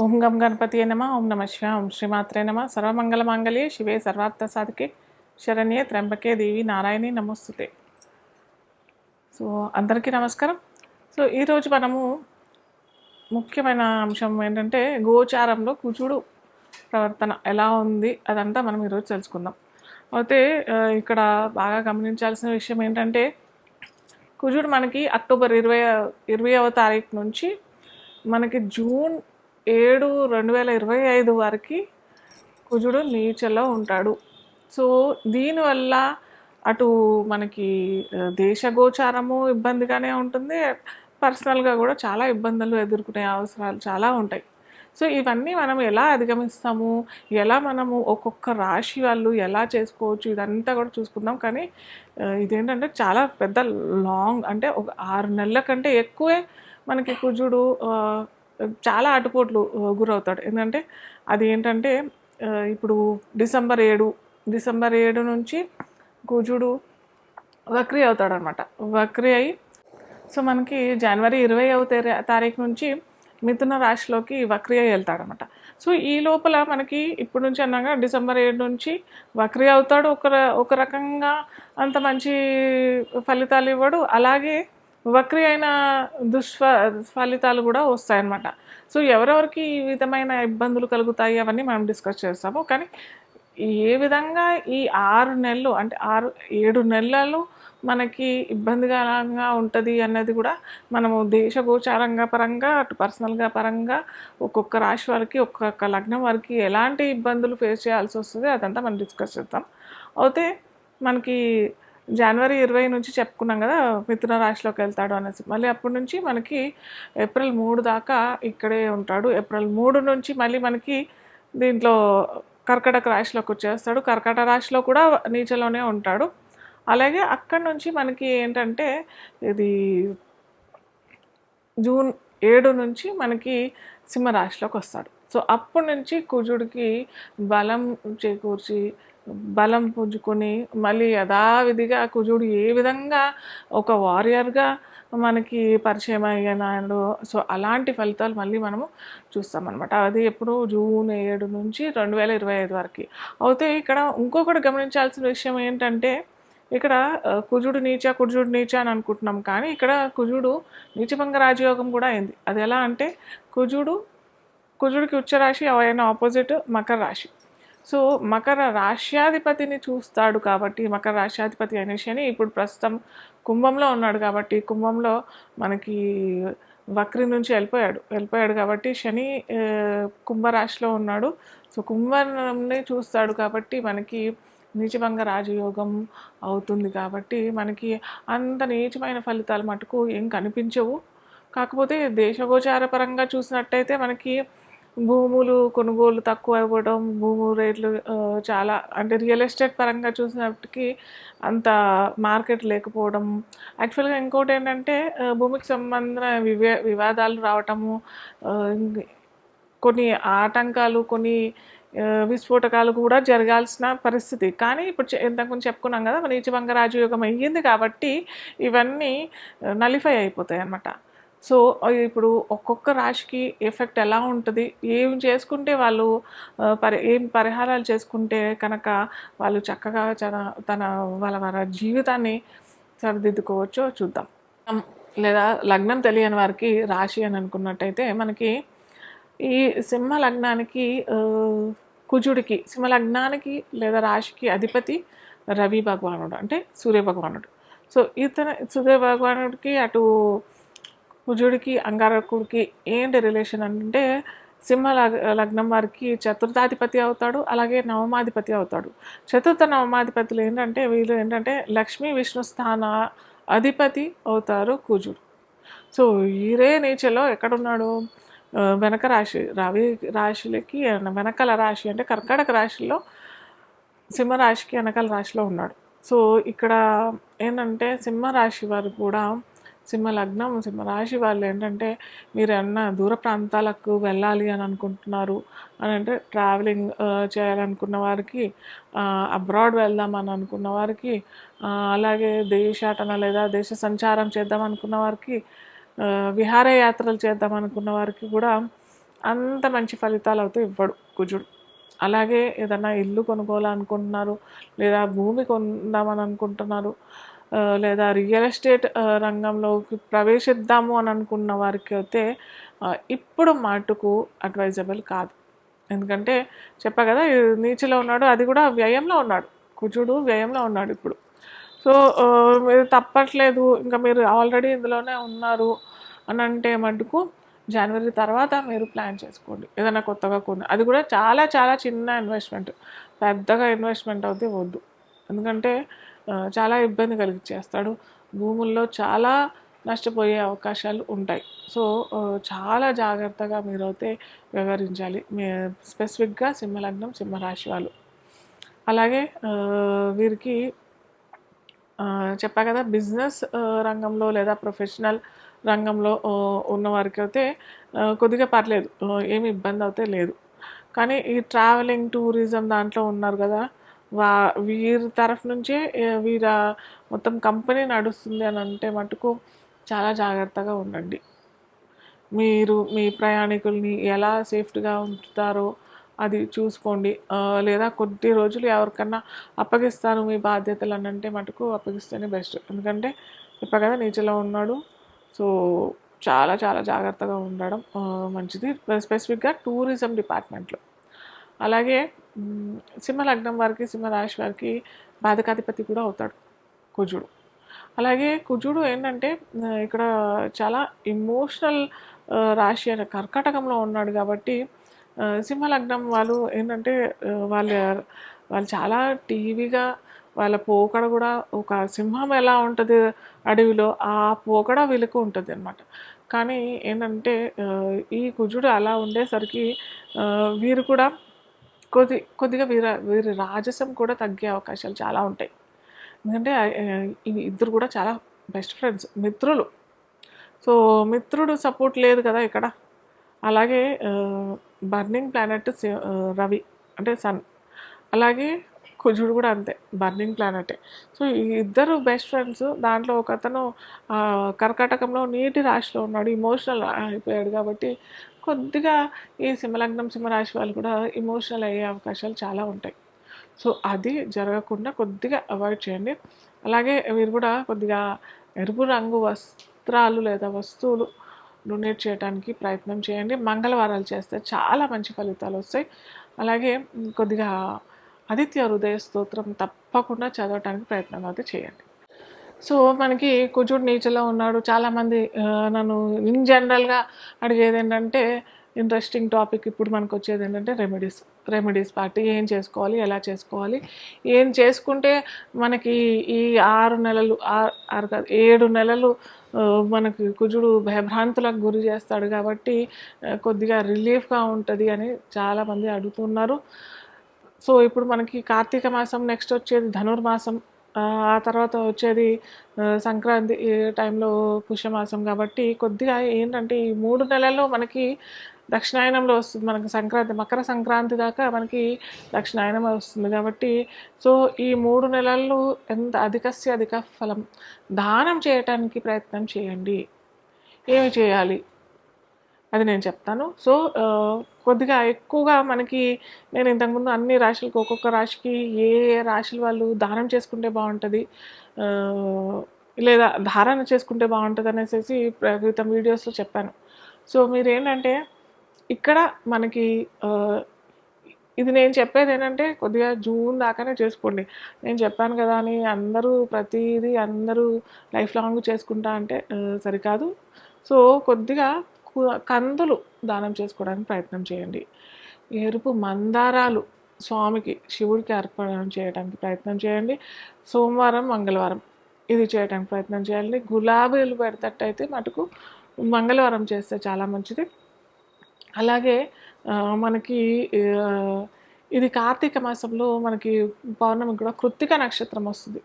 ఓం గం గణపతియే నమః. ఓం నమః శివాయ. ఓం శ్రీమాత్రే నమః. సర్వమంగళమాంగళ్యే శివే సర్వార్థ సాధకే శరణ్యే త్ర్యంబకే దేవి నారాయణి నమోస్తుతే. సో అందరికీ నమస్కారం. సో ఈరోజు మనము ముఖ్యమైన అంశం ఏంటంటే గోచారంలో కుజుడు ప్రవర్తన ఎలా ఉంది అదంతా మనం ఈరోజు తెలుసుకుందాం. అయితే ఇక్కడ బాగా గమనించాల్సిన విషయం ఏంటంటే కుజుడు మనకి అక్టోబర్ 20వ తారీఖు నుంచి మనకి జూన్ 7, 2025 వరకు కుజుడు నీచలో ఉంటాడు. సో దీనివల్ల అటు మనకి దేశగోచారము ఇబ్బందిగానే ఉంటుంది, పర్సనల్గా కూడా చాలా ఇబ్బందులు ఎదుర్కొనే అవసరాలు చాలా ఉంటాయి. సో ఇవన్నీ మనం ఎలా అధిగమిస్తాము, ఎలా మనము ఒక్కొక్క రాశి వాళ్ళు ఎలా చేసుకోవచ్చు, ఇదంతా కూడా చూసుకుందాం. కానీ ఇదేంటంటే చాలా పెద్ద లాంగ్, అంటే ఒక 6 నెలల కంటే ఎక్కువే మనకి కుజుడు చాలా ఆటుపోట్లు గురవుతాడు. ఎందుకంటే అది ఏంటంటే ఇప్పుడు డిసెంబర్ 7 నుంచి కుజుడు వక్రీ అవుతాడు అనమాట. వక్రీ అయి సో మనకి జనవరి 20వ తారీఖు నుంచి మిథున రాశిలోకి వక్రీ అయి వెళ్తాడనమాట. సో ఈ లోపల మనకి ఇప్పుడు నుంచి అన్నాగా డిసెంబర్ 7 నుంచి వక్రీ అవుతాడు. ఒక రకంగా అంత మంచి ఫలితాలు ఇవ్వడు, అలాగే వక్రీ అయిన ఫలితాలు కూడా వస్తాయన్నమాట. సో ఎవరెవరికి ఈ విధమైన ఇబ్బందులు కలుగుతాయి అవన్నీ మనం డిస్కస్ చేస్తాము. కానీ ఏ విధంగా ఈ 6 నెలలు అంటే 7 నెలలు మనకి ఇబ్బందికరంగా ఉంటుంది అన్నది కూడా మనము దేశగోచారంగా పరంగా అటు పర్సనల్గా పరంగా ఒక్కొక్క రాశి వారికి ఒక్కొక్క లగ్నం వారికి ఎలాంటి ఇబ్బందులు ఫేస్ చేయాల్సి వస్తుంది అదంతా మనం డిస్కస్ చేద్దాం. అయితే మనకి జనవరి 20 నుంచి చెప్పుకున్నాం కదా మిథున రాశిలోకి వెళ్తాడు అనేసి. మళ్ళీ అప్పటి నుంచి మనకి ఏప్రిల్ 3 దాకా ఇక్కడే ఉంటాడు. ఏప్రిల్ 3 నుంచి మళ్ళీ మనకి దీంట్లో కర్కాటక రాశిలోకి వచ్చేస్తాడు. కర్కాటక రాశిలో కూడా నీచలోనే ఉంటాడు. అలాగే అక్కడి నుంచి మనకి ఏంటంటే ఇది జూన్ 7 నుంచి మనకి సింహరాశిలోకి వస్తాడు. సో అప్పటి నుంచి కుజుడికి బలం చేకూర్చి బలం పుంజుకొని మళ్ళీ యథావిధిగా కుజుడు ఏ విధంగా ఒక వారియర్గా మనకి పరిచయం అయ్యాడు. సో అలాంటి ఫలితాలు మళ్ళీ మనము చూస్తామన్నమాట. అది ఎప్పుడు జూన్ 7 నుంచి 2025 వరకు. అయితే ఇక్కడ ఇంకొకటి గమనించాల్సిన విషయం ఏంటంటే ఇక్కడ కుజుడు నీచ అని అనుకుంటున్నాం, కానీ ఇక్కడ కుజుడు నీచభంగ రాజయోగం కూడా అయింది. అది ఎలా అంటే కుజుడికి ఉచ్చరాశి అయిన ఆపోజిట్ మకర రాశి. సో మకర రాశ్యాధిపతిని చూస్తాడు కాబట్టి, మకర రాశ్యాధిపతి అయిన శని ఇప్పుడు ప్రస్తుతం కుంభంలో ఉన్నాడు కాబట్టి, కుంభంలో మనకి వక్రి నుంచి వెళ్ళిపోయాడు కాబట్టి శని కుంభరాశిలో ఉన్నాడు. సో కుంభంని చూస్తాడు కాబట్టి మనకి నీచభంగ రాజయోగం అవుతుంది. కాబట్టి మనకి అంత నీచమైన ఫలితాలు మటుకు ఏం కనిపించవు. కాకపోతే దేశగోచార పరంగా చూసినట్టయితే మనకి భూములు కొనుగోలు తక్కువ ఇవ్వడం, భూము రేట్లు చాలా, అంటే రియల్ ఎస్టేట్ పరంగా చూసినప్పటికీ అంత మార్కెట్ లేకపోవడం. యాక్చువల్గా ఇంకోటి ఏంటంటే భూమికి సంబంధించిన వివాదాలు రావటము, కొన్ని ఆటంకాలు, కొన్ని విస్ఫోటకాలు కూడా జరగాల్సిన పరిస్థితి. కానీ ఇప్పుడు ఇంతకుముందు చెప్పుకున్నాం కదా నీచభంగ రాజయోగం అయ్యింది కాబట్టి ఇవన్నీ నలిఫై అయిపోతాయి అన్నమాట. సో ఇప్పుడు ఒక్కొక్క రాశికి ఎఫెక్ట్ ఎలా ఉంటుంది, ఏం చేసుకుంటే వాళ్ళు ఏం పరిహారాలు చేసుకుంటే కనుక వాళ్ళు చక్కగా వాళ్ళ జీవితాన్ని సరిదిద్దుకోవచ్చో చూద్దాం. లేదా లగ్నం తెలియని వారికి రాశి అని అనుకున్నట్టయితే మనకి ఈ సింహ లగ్నానికి కుజుడికి సింహ లగ్నానికి లేదా రాశికి అధిపతి రవి భగవానుడు, అంటే సూర్య భగవానుడు. సో సూర్య భగవానుడికి అటు కుజుడికి అంగారకుడికి ఏంటి రిలేషన్ అంటే సింహ లగ్నం వారికి చతుర్థాధిపతి అవుతాడు, అలాగే నవమాధిపతి అవుతాడు. చతుర్థ నవమాధిపతులు ఏంటంటే వీళ్ళు ఏంటంటే లక్ష్మీ విష్ణు స్థాన అధిపతి అవుతారు కుజుడు. సో ఈరే నీచలో ఎక్కడున్నాడు, వెనక రాశి రవి రాశిలకి వెనకల రాశి అంటే కర్కాటక రాశిలో సింహరాశికి వెనకాల రాశిలో ఉన్నాడు. సో ఇక్కడ ఏంటంటే సింహరాశి వారు కూడా సింహరాశి వాళ్ళు ఏంటంటే మీరు ఏమన్నా దూర ప్రాంతాలకు వెళ్ళాలి అని అనుకుంటున్నారు అని అంటే ట్రావెలింగ్ చేయాలనుకున్న వారికి, అబ్రాడ్ వెళ్దాం అని అనుకున్న వారికి, అలాగే దేశాటన లేదా దేశ సంచారం చేద్దాం అనుకున్న వారికి, విహారయాత్రలు చేద్దాం అనుకున్న వారికి కూడా అంత మంచి ఫలితాలు అయితే ఇవ్వడు కుజుడు. అలాగే ఏదన్నా ఇల్లు కొనుక్కోవాలనుకుంటున్నారు, లేదా భూమి కొందామని అనుకుంటున్నారు, లేదా రియల్ ఎస్టేట్ రంగంలోకి ప్రవేశిద్దాము అని అనుకున్న వారికి అయితే ఇప్పుడు మటుకు అడ్వైజబుల్ కాదు. ఎందుకంటే చెప్పా కదా, నీచిలో ఉన్నాడు, అది కూడా వ్యయంలో ఉన్నాడు. కుజుడు వ్యయంలో ఉన్నాడు ఇప్పుడు. సో మీరు తప్పట్లేదు, ఇంకా మీరు ఆల్రెడీ ఇందులోనే ఉన్నారు అని అంటే మటుకు జనవరి తర్వాత మీరు ప్లాన్ చేసుకోండి ఏదైనా కొత్తగా కొన్ని. అది కూడా చాలా చాలా చిన్న ఇన్వెస్ట్మెంట్, పెద్దగా ఇన్వెస్ట్మెంట్ అయితే వద్దు. ఎందుకంటే చాలా ఇబ్బంది కలిగించేస్తాడు. భూముల్లో చాలా నష్టపోయే అవకాశాలు ఉంటాయి. సో చాలా జాగ్రత్తగా మీరైతే వ్యవహరించాలి. స్పెసిఫిక్గా సింహలగ్నం, సింహరాశి వాళ్ళు. అలాగే వీరికి చెప్పా కదా, బిజినెస్ రంగంలో లేదా ప్రొఫెషనల్ రంగంలో ఉన్నవారికి అయితే కొద్దిగా పర్లేదు, ఏమి ఇబ్బంది అయితే లేదు. కానీ ఈ ట్రావెలింగ్, టూరిజం దాంట్లో ఉన్నారు కదా, వీరి తరఫు నుంచే వీర మొత్తం కంపెనీ నడుస్తుంది అని అంటే మటుకు చాలా జాగ్రత్తగా ఉండండి. మీరు మీ ప్రయాణికుల్ని ఎలా సేఫ్టీగా ఉంచుతారో అది చూసుకోండి. లేదా కొద్ది రోజులు ఎవరికన్నా అప్పగిస్తాను మీ బాధ్యతలు అని అంటే మటుకు అప్పగిస్తేనే బెస్ట్. ఎందుకంటే చెప్పా కదా, నీచలో ఉన్నాడు. సో చాలా చాలా జాగ్రత్తగా ఉండడం మంచిది, స్పెసిఫిక్గా టూరిజం డిపార్ట్మెంట్లో. అలాగే సింహలగ్నం వారికి, సింహరాశి వారికి బాధకాధిపతి కూడా అవుతాడు కుజుడు. అలాగే కుజుడు ఏంటంటే ఇక్కడ చాలా ఇమోషనల్ రాశి అనే కర్కాటకంలో ఉన్నాడు కాబట్టి సింహలగ్నం వాళ్ళు ఏంటంటే వాళ్ళు చాలా టీవీగా, వాళ్ళ పోకడ కూడా ఒక సింహం ఎలా ఉంటుంది అడవిలో, ఆ పోకడ వీళ్ళకు ఉంటుంది అనమాట. కానీ ఏంటంటే ఈ కుజుడు అలా ఉండేసరికి వీరు కూడా కొద్దిగా వీరి రాజసం కూడా తగ్గే అవకాశాలు చాలా ఉంటాయి. ఎందుకంటే ఇవి ఇద్దరు కూడా చాలా బెస్ట్ ఫ్రెండ్స్, మిత్రులు. సో మిత్రుడు సపోర్ట్ లేదు కదా ఇక్కడ. అలాగే బర్నింగ్ ప్లానెట్ రవి అంటే సన్, అలాగే కుజుడు కూడా అంతే బర్నింగ్ ప్లానెటే. సో ఈ ఇద్దరు బెస్ట్ ఫ్రెండ్స్. దాంట్లో ఒక అతను కర్కాటకంలో నీటి రాశిలో ఉన్నాడు, ఇమోషనల్ అయిపోయాడు. కాబట్టి కొద్దిగా ఈ సింహలగ్నం, సింహరాశి వాళ్ళు కూడా ఇమోషనల్ అయ్యే అవకాశాలు చాలా ఉంటాయి. సో అది జరగకుండా కొద్దిగా అవాయిడ్ చేయండి. అలాగే వీరు కూడా కొద్దిగా ఎరుపు రంగు వస్త్రాలు లేదా వస్తువులు డొనేట్ చేయడానికి ప్రయత్నం చేయండి. మంగళవారాలు చేస్తే చాలా మంచి ఫలితాలు వస్తాయి. అలాగే కొద్దిగా ఆదిత్య హృదయ స్తోత్రం తప్పకుండా చదవటానికి ప్రయత్నం అయితే చేయండి. సో మనకి కుజుడు నీచలో ఉన్నాడు. చాలామంది నన్ను ఇన్ జనరల్గా అడిగేది ఏంటంటే, ఇంట్రెస్టింగ్ టాపిక్ ఇప్పుడు మనకు వచ్చేది ఏంటంటే రెమెడీస్ పార్ట్. ఏం చేసుకోవాలి, ఎలా చేసుకోవాలి, ఏం చేసుకుంటే మనకి ఈ 6 నెలలు 7 నెలలు మనకి కుజుడు భయభ్రాంతులకు గురి చేస్తాడు కాబట్టి కొద్దిగా రిలీఫ్గా ఉంటుంది అని చాలామంది అడుగుతున్నారు. సో ఇప్పుడు మనకి కార్తీక మాసం, నెక్స్ట్ వచ్చేది ధనుర్మాసం, ఆ తర్వాత వచ్చేది సంక్రాంతి టైంలో పుష్యమాసం. కాబట్టి కొద్దిగా ఏంటంటే ఈ 3 నెలల్లో మనకి దక్షిణాయనంలో వస్తుంది. మనకి సంక్రాంతి, మకర సంక్రాంతి దాకా మనకి దక్షిణాయనం వస్తుంది. కాబట్టి సో ఈ 3 నెలల్లో ఎంత అధిక ఫలం దానం చేయటానికి ప్రయత్నం చేయండి. ఏమి చేయాలి అది నేను చెప్తాను. సో కొద్దిగా ఎక్కువగా మనకి, నేను ఇంతకుముందు అన్ని రాశులకు ఒక్కొక్క రాశికి ఏ రాశుల వాళ్ళు దానం చేసుకుంటే బాగుంటుంది, లేదా ధారణ చేసుకుంటే బాగుంటుంది అనేసి క్రితం వీడియోస్లో చెప్పాను. సో మీరేంటంటే ఇక్కడ మనకి ఇది నేను చెప్పేది ఏంటంటే కొద్దిగా జూన్ దాకానే చేసుకోండి. నేను చెప్పాను కదా అని అందరూ లైఫ్ లాంగ్ చేసుకుంటా అంటే సరికాదు. సో కొద్దిగా కందులు దానం చేసుకోవడానికి ప్రయత్నం చేయండి. ఎరుపు మందారాలు స్వామికి, శివుడికి అర్పణ చేయడానికి ప్రయత్నం చేయండి. సోమవారం, మంగళవారం ఇది చేయడానికి ప్రయత్నం చేయండి. గులాబీలు పెడతట్టయితే మటుకు మంగళవారం చేస్తే చాలా మంచిది. అలాగే మనకి ఇది కార్తీక మాసంలో మనకి పౌర్ణమి కూడా కృత్తిక నక్షత్రం వస్తుంది.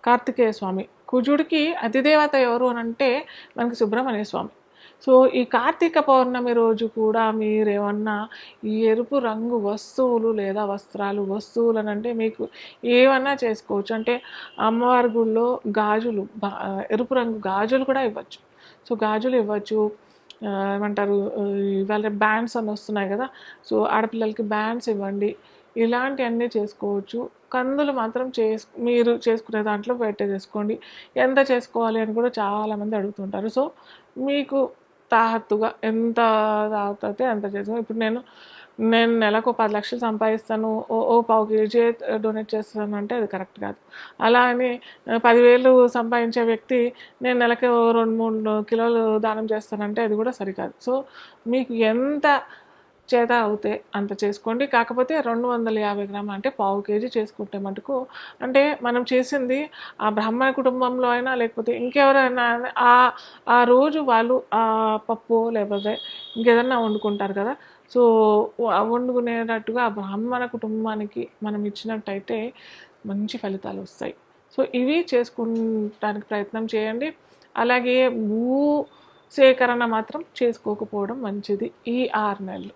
కార్తికేయ స్వామి, కుజుడికి అధిదేవత ఎవరు అని అంటే మనకి సుబ్రహ్మణ్య స్వామి. సో ఈ కార్తీక పౌర్ణమి రోజు కూడా మీరేమన్నా ఈ ఎరుపు రంగు వస్తువులు లేదా వస్తువులు అని అంటే మీకు ఏమన్నా చేసుకోవచ్చు. అంటే అమ్మవారి గుళ్ళో గాజులు, ఎరుపు రంగు గాజులు కూడా ఇవ్వచ్చు. సో గాజులు ఇవ్వచ్చు. ఏమంటారు ఇవాళ బ్యాండ్స్ అని వస్తున్నాయి కదా, సో ఆడపిల్లలకి బ్యాండ్స్ ఇవ్వండి, ఇలాంటివన్నీ చేసుకోవచ్చు. కందులు మాత్రం మీరు చేసుకునే దాంట్లో పెట్టేసుకోండి. ఎంత చేసుకోవాలి అని కూడా చాలామంది అడుగుతుంటారు. సో మీకు తాహత్తుగా ఎంత తాగుతే అంత చేసుకో. ఇప్పుడు నేను నెలకు 10 లక్షలు సంపాదిస్తాను, ఓ పావు కేజీ డొనేట్ చేస్తాను అంటే అది కరెక్ట్ కాదు. అలా అని 10,000 సంపాదించే వ్యక్తి నేను నెలకి 2-3 కిలోలు దానం చేస్తానంటే అది కూడా సరికాదు. సో మీకు ఎంత చేత అవుతే అంత చేసుకోండి. కాకపోతే 250 గ్రాములు అంటే పావు కేజీ చేసుకుంటే మటుకు, అంటే మనం చేసింది ఆ బ్రాహ్మణ కుటుంబంలో అయినా లేకపోతే ఇంకెవరైనా ఆ రోజు వాళ్ళు ఆ పప్పు లేకపోతే ఇంకేదన్నా వండుకుంటారు కదా, సో వండుకునేటట్టుగా ఆ బ్రాహ్మణ కుటుంబానికి మనం ఇచ్చినట్టయితే మంచి ఫలితాలు వస్తాయి. సో ఇవి చేసుకుంటానికి ప్రయత్నం చేయండి. అలాగే భూ సేకరణ మాత్రం చేసుకోకపోవడం మంచిది ఈ 6 నెలలు.